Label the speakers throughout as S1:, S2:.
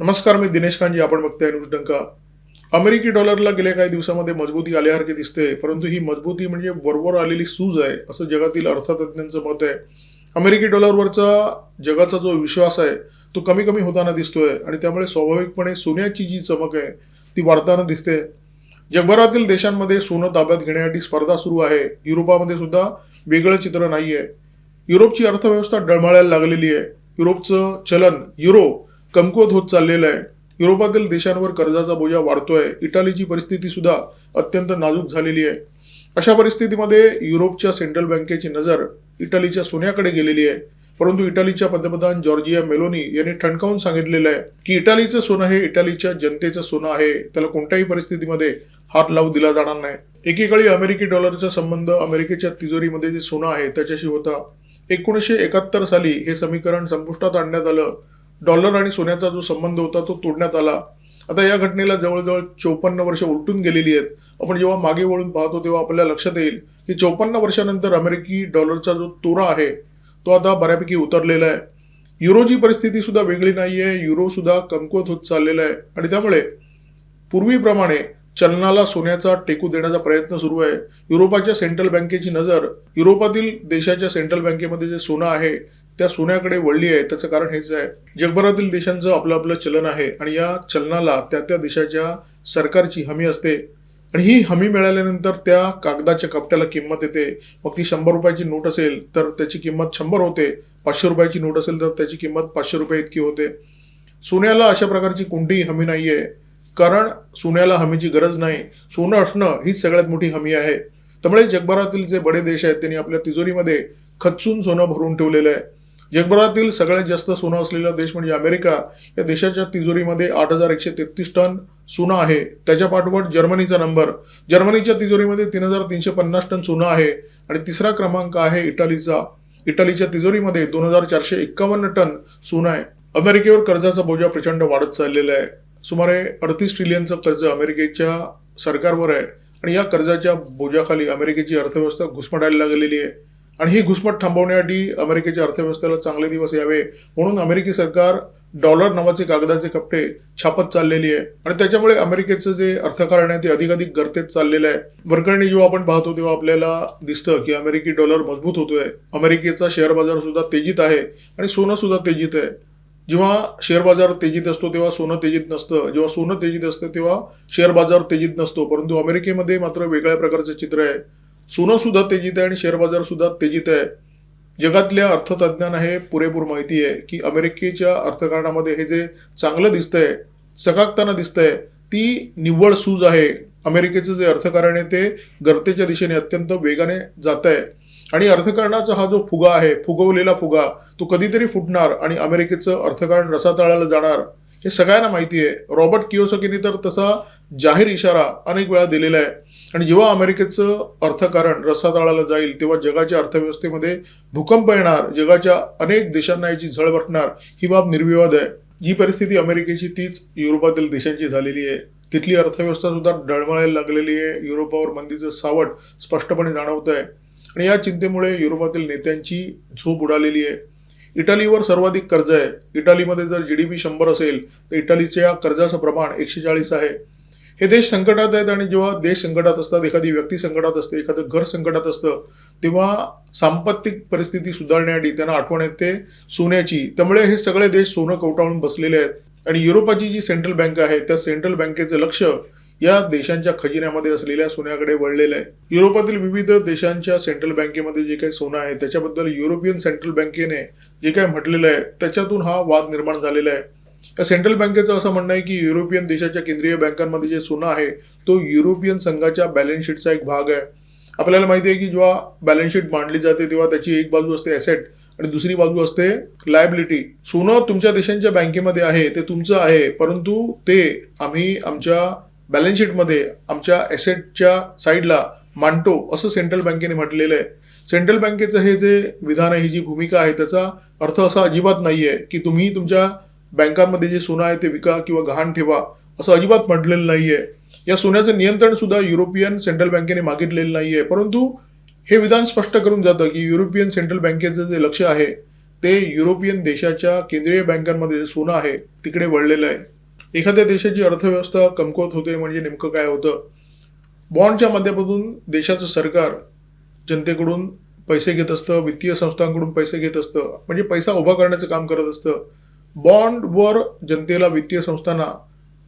S1: नमस्कार, मी दिनेश कांजी. आपण बघताय न्यूज डंका. अमेरिकी डॉलरला गेल्या काही दिवसामध्ये मजबूती आल्यासारखी दिसते, परंतु ही मजबूती म्हणजे वरवर आलेली सूज आहे, असं जगातील अर्थतज्ञांचं मत आहे. अमेरिकी डॉलरवरचा जगाचा जो विश्वास आहे तो कमी कमी होताना दिसतोय आणि त्यामुळे स्वाभाविकपणे सोन्याची जी चमक आहे ती वाढताना दिसते. जगभरातील देशांमध्ये सोनं ताब्यात घेण्यासाठी स्पर्धा सुरू आहे. युरोपामध्ये सुद्धा वेगळं चित्र नाहीये. युरोपची अर्थव्यवस्था डळमळायला लागलेली आहे. युरोपचं चलन युरो कमकुवत होत चाललेलं आहे. युरोपातील देशांवर कर्जाचा बोजा वाढतोय. इटालीची परिस्थिती सुद्धा अत्यंत नाजूक झालेली आहे. अशा परिस्थितीमध्ये युरोपच्या सेंट्रल बँकेची नजर इटालीच्या सोन्याकडे गेलेली आहे. परंतु इटालीच्या पंतप्रधान जॉर्जिया मेलोनी यांनी ठणकावून सांगितलेलं आहे की इटालीचं सोनं हे इटालीच्या जनतेचं सोनं आहे. त्याला कोणत्याही परिस्थितीमध्ये हात लावू दिला जाणार नाही. एकेकाळी अमेरिकी डॉलरचा संबंध अमेरिकेच्या तिजोरीमध्ये जे सोनं आहे त्याच्याशी होता. 1971 साली हे समीकरण संपुष्टात आणण्यात आलं. डॉलर आणि सोन्याचा जो संबंध होता तो तोडण्यात आला. आता या घटनेला जवळजवळ 54 वर्ष उलटून गेलेली आहेत. आपण जेव्हा मागे वळून पाहतो तेव्हा आपल्याला लक्षात येईल की 54 वर्षानंतर अमेरिकी डॉलरचा जो तोरा आहे तो आता बऱ्यापैकी उतरलेला आहे. युरोची परिस्थिती सुद्धा वेगळी नाहीये. युरो सुद्धा कमकुवत होत चाललेला आहे आणि त्यामुळे पूर्वीप्रमाणे चलनाला सोन्याचा टेकू देण्याचा प्रयत्न सुरू आहे. युरोपाच्या सेंट्रल बँकेची नजर युरोपातील देशाच्या सेंट्रल बँकेमध्ये जे सोनं आहे त्या सोन्याकडे वळली आहे. त्याचं कारण हेच आहे, जगभरातील देशांचं आपलं आपलं चलन आहे आणि या चलनाला त्या त्या देशाच्या सरकारची हमी असते आणि ही हमी मिळाल्यानंतर त्या कागदाच्या कपट्याला किंमत येते. मग ती 100 रुपयाची नोट असेल तर त्याची किंमत 100 होते. 500 रुपयाची नोट असेल तर त्याची किंमत 500 रुपये इतकी होते. सोन्याला अशा प्रकारची कोणतीही हमी नाहीये, कारण सोन्याला हमीची गरज नाही. सोनं असणं ही सगळ्यात मोठी हमी आहे. त्यामुळे जगभरातील जे बडे देश आहेत त्यांनी आपल्या तिजोरीमध्ये खच्चून सोनं भरून ठेवलेलं आहे. जगभरातील सगळ्यात जास्त सोनं असलेला देश म्हणजे अमेरिका. या देशाच्या तिजोरीमध्ये 8,133 टन सोनं आहे. त्याच्या पाठोपाठ जर्मनीचा नंबर. जर्मनीच्या तिजोरीमध्ये 3,350 टन सोनं आहे आणि तिसरा क्रमांक आहे इटालीचा. इटालीच्या तिजोरीमध्ये 2,451 टन सोनं आहे. अमेरिकेवर कर्जाचा बोजा प्रचंड वाढत चाललेला आहे. सुमारे 38 ट्रिलियनचं कर्ज अमेरिकेच्या सरकारवर आहे आणि या कर्जाच्या बोजाखाली अमेरिकेची अर्थव्यवस्था घुसमटायला लागलेली आहे आणि ही घुसमट थांबवण्यासाठी अमेरिकेच्या अर्थव्यवस्थेला चांगले दिवस यावे म्हणून अमेरिकी सरकार डॉलर नावाचे कागदाचे कपटे छापत चाललेली आहे आणि त्याच्यामुळे अमेरिकेचं जे अर्थकारण आहे ते अधिकाधिक गर्तेत चाललेलं आहे. वरकरणी जेव्हा आपण पाहतो तेव्हा आपल्याला दिसतं की अमेरिकी डॉलर मजबूत होतोय. अमेरिकेचा शेअर बाजार सुद्धा तेजीत आहे आणि सोनं सुद्धा तेजीत आहे. जेव्हा शेअर बाजार तेजीत असतो तेव्हा सोनं तेजीत नसतं. जेव्हा सोनं तेजीत असतं तेव्हा शेअर बाजार तेजीत नसतो. परंतु अमेरिकेमध्ये मात्र वेगळ्या प्रकारचं चित्र आहे. सोनं सुद्धा तेजीत आहे आणि शेअर बाजार सुद्धा तेजीत आहे. जगातल्या अर्थतज्ञांना हे पुरेपूर माहिती आहे की अमेरिकेच्या अर्थकारणामध्ये हे जे चांगलं दिसतंय, चकाकताना दिसतंय, ती निव्वळ सूज आहे. अमेरिकेचं जे अर्थकारण आहे ते गर्तेच्या दिशेने अत्यंत वेगाने जात आहे आणि अर्थकारणाचा हा जो फुगा आहे, फुगवलेला फुगा, तो कधीतरी फुटणार आणि अमेरिकेचं अर्थकारण रसातळाला जाणार हे सगळ्यांना माहिती आहे. रॉबर्ट कियोसाकीने तर तसा जाहीर इशारा अनेक वेळा दिलेला आहे आणि जेव्हा अमेरिकेचं अर्थकारण रसातळाला जाईल तेव्हा जगाच्या अर्थव्यवस्थेमध्ये भूकंप येणार. जगाच्या अनेक देशांना याची झळ बसणार. ही बाब निर्विवाद आहे. जी परिस्थिती अमेरिकेची तीच युरोपातील देशांची झालेली आहे. तिथली अर्थव्यवस्था सुद्धा डळमळायला लागलेली आहे. युरोपावर मंदीचं सावट स्पष्टपणे जाणवत आहे आणि या चिंतेमुळे युरोपातील नेत्यांची झोप उडालेली आहे. इटालीवर सर्वाधिक कर्ज आहे. इटालीमध्ये जर GDP 100 असेल तर इटालीच्या कर्जाचं प्रमाण 140 आहे. हे देश संकटात आहेत आणि जेव्हा देश संकटात असतात, एखादी व्यक्ती संकटात असते, एखादं घर संकटात असतं, तेव्हा सांपत्तिक परिस्थिती सुधारण्यासाठी त्यांना आठवण येते सोन्याची. त्यामुळे हे सगळे देश सोनं कवटाळून बसलेले आहेत आणि युरोपाची जी सेंट्रल बँक आहे त्या सेंट्रल बँकेचं लक्ष या देशांच्या खजिन्यामध्ये असलेल्या सोन्याकडे वळलेलं आहे. युरोपातील विविध देशांच्या सेंट्रल बँकेमध्ये जे काही सोनं आहे त्याच्याबद्दल युरोपियन सेंट्रल बँकेने जे काही म्हटलेलं आहे त्याच्यातून हा वाद निर्माण झालेला आहे. त्या सेंट्रल बँकेचं असं म्हणणं आहे की युरोपियन देशाच्या केंद्रीय बँकांमध्ये जे सोनं आहे तो युरोपियन संघाच्या बॅलन्स शीटचा एक भाग आहे. आपल्याला माहिती आहे की जेव्हा बॅलन्स शीट मांडली जाते तेव्हा त्याची एक बाजू असते ॲसेट आणि दुसरी बाजू असते लायबिलिटी. सोनं तुमच्या देशांच्या बँकेमध्ये आहे, ते तुमचं आहे, परंतु ते आम्ही आमच्या बॅलन्स शीटमध्ये आमच्या ॲसेटच्या साईडला मांडतो असं सेंट्रल बँकेने म्हटलेलं आहे. सेंट्रल बँकेचं हे जे विधान आहे, ही जी भूमिका आहे, त्याचा अर्थ असा अजिबात नाहीये की तुम्ही तुमच्या बँकांमध्ये जे सोनं आहे ते विका किंवा गहाण ठेवा, असं अजिबात म्हटलेलं नाहीये. या सोन्याचं नियंत्रण सुद्धा युरोपियन सेंट्रल बँकेने मागितलेलं नाहीये. परंतु हे विधान स्पष्ट करून जातं की युरोपियन सेंट्रल बँकेचं जे लक्ष आहे ते युरोपियन देशाच्या केंद्रीय बँकांमध्ये जे सोनं आहे तिकडे वळलेलं आहे. एखाद्या देशाची अर्थव्यवस्था कमकुवत होते म्हणजे नेमकं काय होतं? बॉन्डच्या माध्यमातून देशाचं सरकार जनतेकडून पैसे घेत असतं, वित्तीय संस्थांकडून पैसे घेत असतं, म्हणजे पैसा उभा करण्याचं काम करत असतं. बॉन्डवर जनतेला, वित्तीय संस्थांना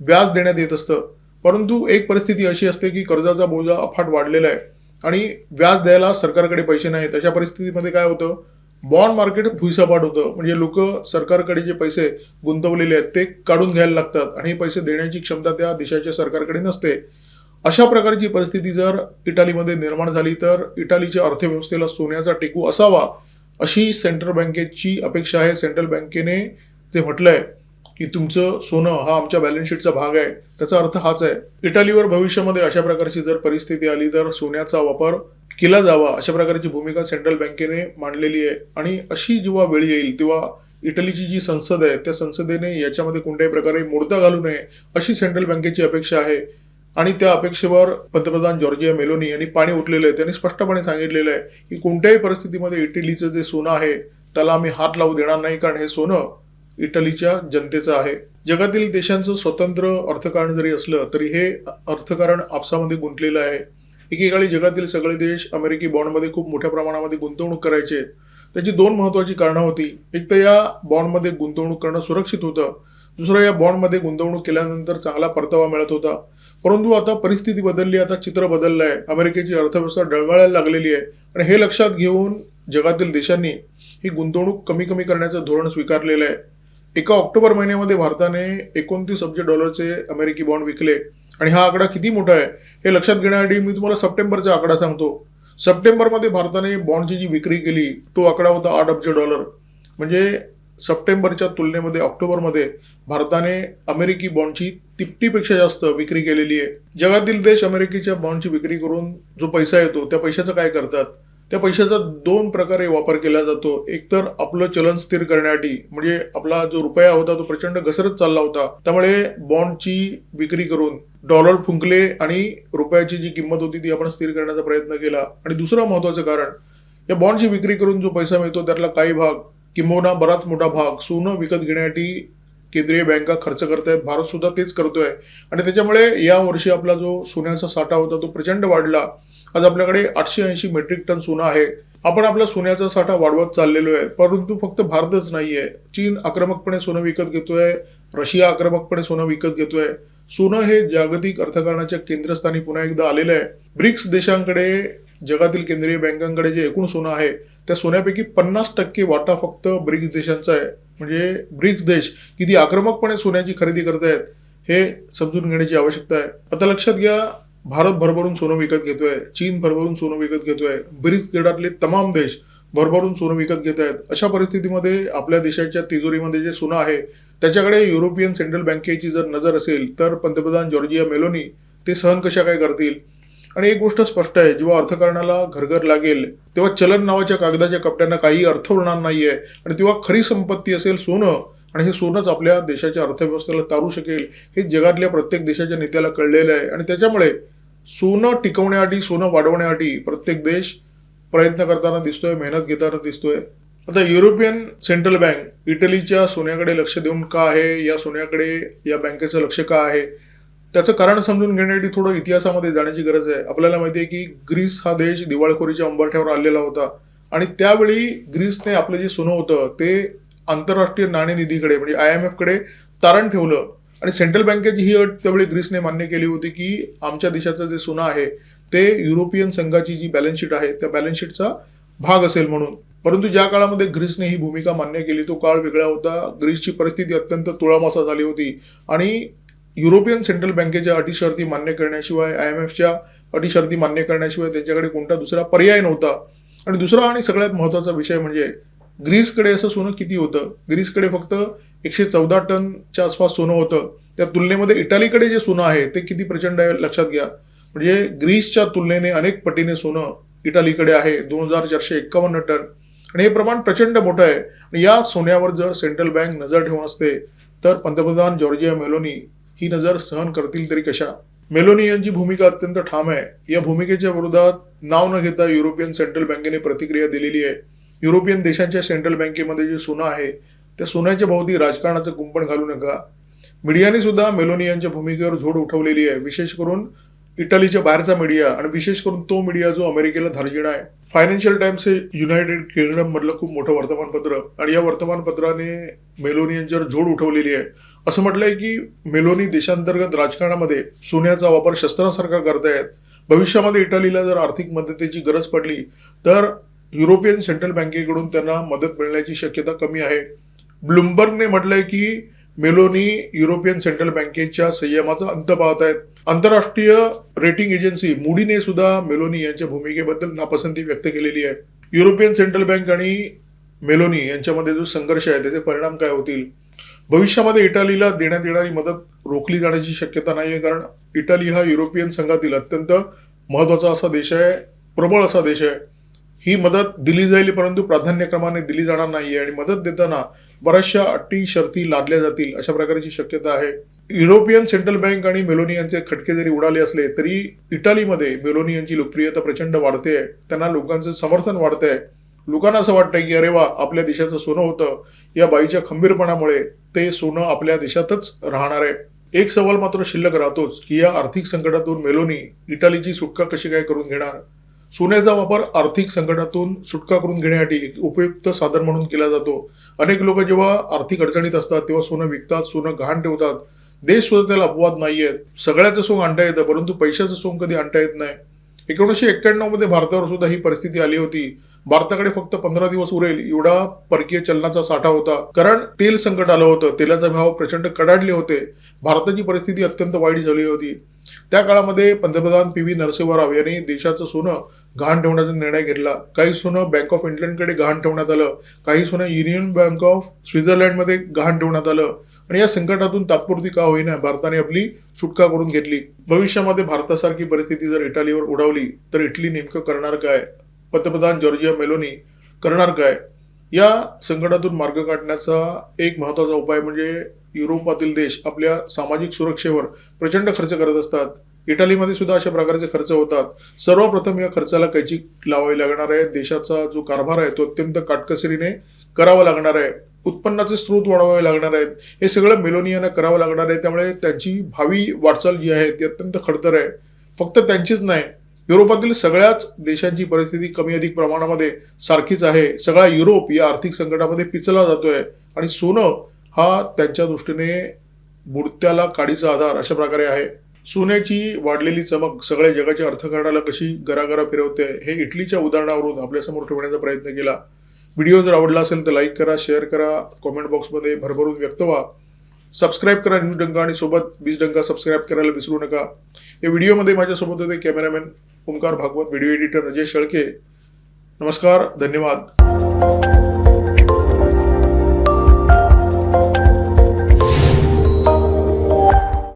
S1: व्याज देण्यात येत असतं. परंतु एक परिस्थिती अशी असते की कर्जाचा बोजा अफाट वाढलेला आहे आणि व्याज द्यायला सरकारकडे पैसे नाहीत. अशा परिस्थितीमध्ये काय होतं? बॉन्ड मार्केट भुईसपाट होतं. म्हणजे लोक सरकारकडे जे पैसे गुंतवलेले आहेत ते काढून घ्यायला लागतात आणि हे पैसे देण्याची क्षमता त्या देशाच्या सरकारकडे नसते. अशा प्रकारची परिस्थिती जर इटालीमध्ये निर्माण झाली तर इटालीच्या अर्थव्यवस्थेला सोन्याचा टेकू असावा अशी सेंट्रल बँकेची अपेक्षा आहे. सेंट्रल बँकेने जे म्हटलंय की तुमचं सोनं हा आमच्या बॅलन्स शीटचा भाग आहे, त्याचा अर्थ हाच आहे. इटालीवर भविष्यामध्ये अशा प्रकारची जर परिस्थिती आली तर सोन्याचा वापर केला जावा अशा प्रकारची भूमिका सेंट्रल बँकेने मांडलेली आहे. आणि अशी जेव्हा वेळ येईल तेव्हा इटलीची जी संसद आहे त्या संसदेने याच्यामध्ये कोणत्याही प्रकारे मोडता घालू नये अशी सेंट्रल बँकेची अपेक्षा आहे. आणि त्या अपेक्षेवर पंतप्रधान जॉर्जिया मेलोनी यांनी पाणी उठलेलं आहे. त्यांनी स्पष्टपणे सांगितलेलं आहे की कोणत्याही परिस्थितीमध्ये इटलीचं जे सोनं आहे त्याला आम्ही हात लावू देणार नाही, कारण हे सोनं इटलीच्या जनतेचं आहे. जगातील देशांचं स्वतंत्र अर्थकारण जरी असलं तरी हे अर्थकारण आपसामध्ये गुंतलेलं आहे. एकेकाळी जगातील सगळे देश अमेरिकी बॉन्डमध्ये खूप मोठ्या प्रमाणामध्ये गुंतवणूक करायचे. त्याची दोन महत्वाची कारणं होती. एक तर या बॉन्डमध्ये गुंतवणूक करणं सुरक्षित होतं, दुसरं या बॉन्डमध्ये गुंतवणूक केल्यानंतर चांगला परतावा मिळत होता. परंतु आता परिस्थिती बदलली, आता चित्र बदललं आहे. अमेरिकेची अर्थव्यवस्था डळमळायला लागलेली आहे आणि हे लक्षात घेऊन जगातील देशांनी ही गुंतवणूक कमी करण्याचं धोरण स्वीकारलेलं आहे. एका ऑक्टोबर महिन्यामध्ये भारताने 29 अब्ज डॉलरचे अमेरिकी बॉन्ड विकले आणि हा आकडा किती मोठा आहे हे लक्षात घेण्यासाठी मी तुम्हाला सप्टेंबरचा आकडा सांगतो. सप्टेंबरमध्ये भारताने बॉन्डची जी विक्री केली तो आकडा होता 8 अब्ज डॉलर. म्हणजे सप्टेंबरच्या तुलनेमध्ये ऑक्टोबरमध्ये भारताने अमेरिकी बॉन्डची तिपटीपेक्षा जास्त विक्री केलेली आहे. जगातील देश अमेरिकेच्या बॉन्डची विक्री करून जो पैसा येतो त्या पैशाचं काय करतात? त्या पैशाचा दोन प्रकारे वापर केला जातो. एक तर आपलं चलन स्थिर करण्यासाठी, म्हणजे आपला जो रुपया होता तो प्रचंड घसरत चालला होता, त्यामुळे बॉन्डची विक्री करून डॉलर फुंकले आणि रुपयाची जी किंमत होती ती आपण स्थिर करण्याचा प्रयत्न केला. आणि दुसरं महत्वाचं कारण, या बॉन्डची विक्री करून जो पैसा मिळतो त्यातला काही भाग किंबहुना बराच मोठा भाग सोनं विकत घेण्यासाठी केंद्रीय बँका खर्च करतायत. भारत सुद्धा तेच करतोय आणि त्याच्यामुळे या वर्षी आपला जो सोन्याचा साठा होता तो प्रचंड वाढला. आज आपल्याकडे 880 मेट्रिक टन सोनं आहे. आपण आपला सोन्याचा साठा वाढवत चाललेलो आहे. परंतु फक्त भारतच नाहीये. चीन आक्रमकपणे सोनं विकत घेतोय, रशिया आक्रमकपणे सोनं विकत घेतोय. सोनं हे जागतिक अर्थकारणाच्या केंद्रस्थानी पुन्हा एकदा आलेलं आहे. ब्रिक्स देशांकडे, जगातील केंद्रीय बँकांकडे जे एकूण सोनं आहे त्या सोन्यापैकी 50% वाटा फक्त ब्रिक्स देशांचा आहे. म्हणजे ब्रिक्स देश किती आक्रमकपणे सोन्याची खरेदी करतायत हे समजून घेण्याची आवश्यकता आहे. आता लक्षात घ्या, भारत भरभरून सोनं विकत घेतोय, चीन भरभरून सोनं विकत घेतोय, ब्रिक्स गटातले तमाम देश भरभरून सोनं विकत घेत आहेत. अशा परिस्थितीमध्ये आपल्या देशाच्या तिजोरीमध्ये जे सोनं आहे त्याच्याकडे युरोपियन सेंट्रल बँकेची जर नजर असेल तर पंतप्रधान जॉर्जिया मेलोनी ते सहन कशा काय करतील? आणि एक गोष्ट स्पष्ट आहे, जेव्हा अर्थकारणाला घरघर लागेल तेव्हा चलन नावाच्या कागदाच्या कपड्यांना काही अर्थ होणार नाहीये आणि तेव्हा खरी संपत्ती असेल सोनं, आणि हे सोनंच आपल्या देशाच्या अर्थव्यवस्थेला तारू शकेल हे जगातल्या प्रत्येक देशाच्या नेत्याला कळलेलं आहे. आणि त्याच्यामुळे सोनं टिकवण्यासाठी, सोनं वाढवण्यासाठी प्रत्येक देश प्रयत्न करताना दिसतोय, मेहनत घेताना दिसतोय. आता युरोपियन सेंट्रल बँक इटलीच्या सोन्याकडे लक्ष देऊन का आहे, या सोन्याकडे या बँकेचं लक्ष का आहे, त्याचं कारण समजून घेण्यासाठी थोडं इतिहासामध्ये जाण्याची गरज आहे. आपल्याला माहिती आहे की ग्रीस हा देश दिवाळखोरीच्या उंबरठ्यावर आलेला होता आणि त्यावेळी ग्रीसने आपलं जे सोनं होतं ते आंतरराष्ट्रीय नाणेनिधीकडे म्हणजे IMF कडे तारण ठेवलं. आणि सेंट्रल बँकेची ही अट त्यावेळी ग्रीसने मान्य केली होती की आमच्या देशाचं जे सोनं आहे ते युरोपियन संघाची जी बॅलन्स शीट आहे त्या बॅलन्स शीटचा भाग असेल म्हणून. परंतु ज्या काळामध्ये ग्रीसने ही भूमिका मान्य केली तो काळ वेगळा होता. ग्रीसची परिस्थिती अत्यंत तुळामासा झाली होती आणि युरोपियन सेंट्रल बँकेच्या अटी शर्ती मान्य करण्याशिवाय, IMFच्या अटी शर्ती मान्य करण्याशिवाय त्यांच्याकडे कोणता दुसरा पर्याय नव्हता. आणि दुसरा आणि सगळ्यात महत्वाचा विषय म्हणजे ग्रीसकडे असं सोनं किती होतं? ग्रीसकडे फक्त 114 टनच्या आसपास सोनं होतं. त्या तुलनेमध्ये इटालीकडे जे सोनं आहे ते किती प्रचंड आहे लक्षात घ्या. म्हणजे ग्रीसच्या तुलनेने अनेक पटीने सोनं इटालीकडे आहे, 2451 टन. आणि हे प्रमाण प्रचंड मोठं आहे. आणि या सोन्यावर जर सेंट्रल बँक नजर ठेवून असते तर पंतप्रधान जॉर्जिया मेलोनी ही नजर सहन करतील तरी कशा? मेलोनी यांची भूमिका अत्यंत ठाम आहे. या भूमिकेच्या विरोधात नाव न घेता युरोपियन सेंट्रल बँकेने प्रतिक्रिया दिलेली आहे. युरोपियन देशांच्या सेंट्रल बँकेमध्ये जे सोनं आहे त्या सोन्याच्या भोवती राजकारणाचं कुंपण घालू नका. मीडियाने सुद्धा मेलोनी यांच्या भूमिकेवर झोड उठवलेली आहे, विशेष करून इटलीच्या बाहेरचा मीडिया आणि विशेष करून तो मीडिया जो अमेरिकेला धार्जिणा आहे. फायनान्शियल टाइम्स हे युनायटेड किंगडम मधलं खूप मोठं वर्तमानपत्र आणि या वर्तमानपत्राने मेलोनी यांच्यावर झोड उठवलेली आहे. असं म्हटलंय की मेलोनी देशांतर्गत राजकारणामध्ये सोन्याचा वापर शस्त्रासारखा करतायत. भविष्यामध्ये इटलीला जर आर्थिक मदतीची गरज पडली तर युरोपियन सेंट्रल बँकेकडून त्यांना मदत मिळण्याची शक्यता कमी आहे. ब्लूमबर्गने म्हटलंय की मेलोनी युरोपियन सेंट्रल बँकेच्या संयमाचा अंत पाहत आहेत. आंतरराष्ट्रीय रेटिंग एजन्सी मूडीने सुद्धा मेलोनी यांच्या भूमिकेबद्दल नापसंती व्यक्त केलेली आहे. युरोपियन सेंट्रल बँक आणि मेलोनी यांच्यामध्ये जो संघर्ष आहे त्याचे परिणाम काय होतील? भविष्यामध्ये इटलीला देण्यात येणारी मदत रोखली जाण्याची शक्यता नाहीये, कारण इटली हा युरोपियन संघातील अत्यंत महत्वाचा असा देश आहे, प्रबळ असा देश आहे. ही मदत दिली जाईल, परंतु प्राधान्यक्रमाने दिली जाणार नाहीये आणि मदत देताना बऱ्याचशा अटी शर्ती लादल्या जातील अशा प्रकारची शक्यता आहे. युरोपियन सेंट्रल बँक आणि मेलोनी यांचे खटके जरी उडाले असले तरी इटलीमध्ये मेलोनी यांची लोकप्रियता प्रचंड वाढते आहे. त्यांना लोकांचं समर्थन वाढतंय. लोकांना असं वाटतंय की अरे वा, आपल्या देशाचं सोनं होतं, या बाईच्या खंबीरपणामुळे ते सोनं आपल्या देशातच राहणार आहे. एक सवाल मात्र शिल्लक राहतोच की या आर्थिक संकटातून मेलोनी इटलीची सुटका कशी काय करून घेणार? सोन्याचा वापर आर्थिक संकटातून सुटका करून घेण्यासाठी एक उपयुक्त साधन म्हणून केला जातो. अनेक लोक जेव्हा आर्थिक अडचणीत असतात तेव्हा सोनं विकतात, सोनं गहाण ठेवतात. देश सुद्धा त्याला अपवाद नाहीये. सगळ्याचं सोंग आणता येतं, परंतु पैशाचं सोंग कधी आणता येत नाही. 1991 मध्ये भारतावर सुद्धा ही परिस्थिती आली होती. भारताकडे फक्त 15 दिवस उरेल एवढा परकीय चलनाचा साठा होता, कारण तेल संकट आलं होतं. तेलाचे भाव प्रचंड कडाडले होते. भारताची परिस्थिती अत्यंत वाईट झाली होती. त्या काळामध्ये पंतप्रधान पी व्ही नरसिंह राव यांनी देशाचं सोनं गहाण ठेवण्याचा निर्णय घेतला. काही सोनं बँक ऑफ इंग्लंडकडे गहाण ठेवण्यात आलं, काही सोनं युनियन बँक ऑफ स्वित्झर्लंडमध्ये गहाण ठेवण्यात आलं आणि या संकटातून तात्पुरती का होईना भारताने आपली सुटका करून घेतली. भविष्यामध्ये भारतासारखी परिस्थिती जर इटलीवर उडावली तर इटली नेमकं करणार काय? पंतप्रधान जॉर्जिया मेलोनी करणार काय? या संकटातून मार्ग काढण्याचा एक महत्वाचा उपाय म्हणजे युरोपातील देश आपल्या सामाजिक सुरक्षेवर प्रचंड खर्च करत असतात. इटलीमध्ये सुद्धा अशा प्रकारचे खर्च होतात. सर्वप्रथम या खर्चाला कैची लावावी लागणार आहे. देशाचा जो कारभार आहे तो अत्यंत काटकसरीने करावा लागणार आहे. उत्पन्नाचे स्रोत वाढवावे लागणार आहेत. हे सगळं मेलोनी यांना करावं लागणार आहे. त्यामुळे त्यांची भावी वाटचाल जी आहे ती अत्यंत खडतर आहे. फक्त त्यांचीच नाही, युरोपातील सगळ्याच देशांची परिस्थिती कमी अधिक प्रमाणामध्ये सारखीच आहे. सगळा युरोप या आर्थिक संकटामध्ये पिचला जातोय आणि सोनं हा त्यांच्या दृष्टीने बुडत्याला काडीचा आधार अशा प्रकारे आहे. सोन्याची वाढलेली चमक सगळ्या जगाच्या अर्थकारणाला कशी गरागरा फिरवते हे इटलीच्या उदाहरणावरून आपल्यासमोर ठेवण्याचा प्रयत्न केला. व्हिडिओ जर आवडला असेल तर लाईक करा, शेअर करा, कॉमेंट बॉक्समध्ये भरभरून व्यक्त व्हा. सबस्क्राईब करा न्यूज डंका आणि सोबत बीज डंका सबस्क्राईब करायला विसरू नका. या व्हिडिओमध्ये माझ्यासोबत होते cameraman Omkar Bhagwat, video editor Ajay Shelke. नमस्कार, धन्यवाद.